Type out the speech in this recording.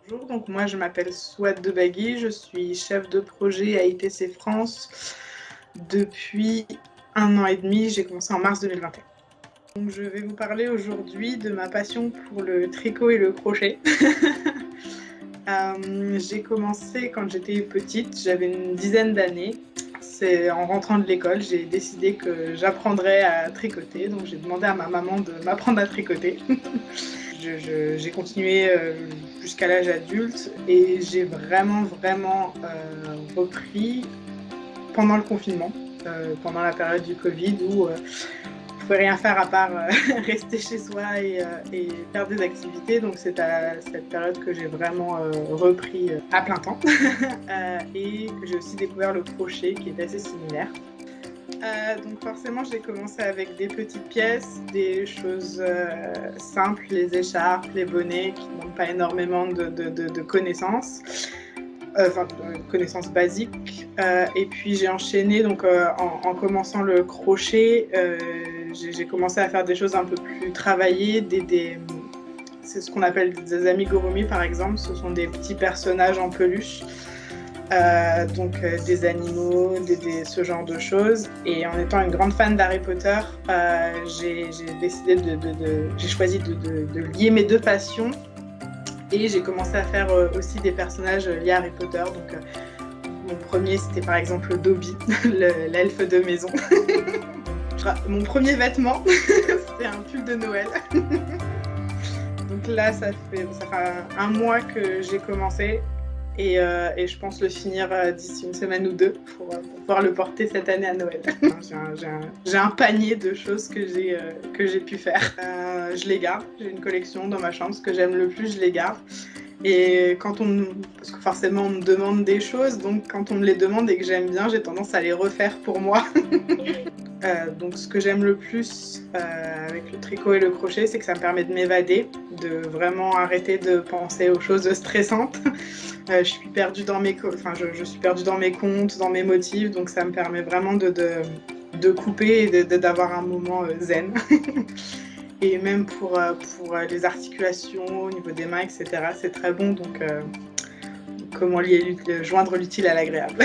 Bonjour, donc moi je m'appelle Souad Debagui, je suis chef de projet à ITC France depuis 1 an et demi, j'ai commencé en mars 2021. Donc je vais vous parler aujourd'hui de ma passion pour le tricot et le crochet. J'ai commencé quand j'étais petite, j'avais une dizaine d'années. C'est en rentrant de l'école, j'ai décidé que j'apprendrais à tricoter, donc j'ai demandé à ma maman de m'apprendre à tricoter. J'ai continué jusqu'à l'âge adulte et j'ai vraiment repris pendant le confinement, pendant la période du Covid où on ne pouvait rien faire à part rester chez soi et faire des activités. Donc c'est à cette période que j'ai vraiment repris à plein temps et que j'ai aussi découvert le crochet qui est assez similaire. Donc forcément j'ai commencé avec des petites pièces, des choses simples, les écharpes, les bonnets qui ne demandent pas énormément de connaissances, de connaissances basiques. Et puis j'ai enchaîné donc, en commençant le crochet, j'ai commencé à faire des choses un peu plus travaillées, c'est ce qu'on appelle des amigurumi par exemple, ce sont des petits personnages en peluche. Des animaux, ce genre de choses. Et en étant une grande fan d'Harry Potter, j'ai choisi de lier mes deux passions. Et j'ai commencé à faire aussi des personnages liés à Harry Potter. Donc, mon premier, c'était par exemple Dobby, l'elfe de maison. Mon premier vêtement, c'était un pull de Noël. Donc là, ça fait un mois que j'ai commencé. Et je pense le finir d'ici une semaine ou deux pour pouvoir le porter cette année à Noël. J'ai un panier de choses que j'ai pu faire. Je les garde, j'ai une collection dans ma chambre, ce que j'aime le plus, je les garde. Et parce que forcément on me demande des choses, donc quand on me les demande et que j'aime bien, j'ai tendance à les refaire pour moi. Donc ce que j'aime le plus avec le tricot et le crochet, c'est que ça me permet de m'évader, de vraiment arrêter de penser aux choses stressantes. Je suis perdue dans je suis perdue dans mes comptes, dans mes motifs, donc ça me permet vraiment de couper et d'avoir un moment zen. Et même pour les articulations au niveau des mains, etc., c'est très bon, donc comment joindre l'utile à l'agréable.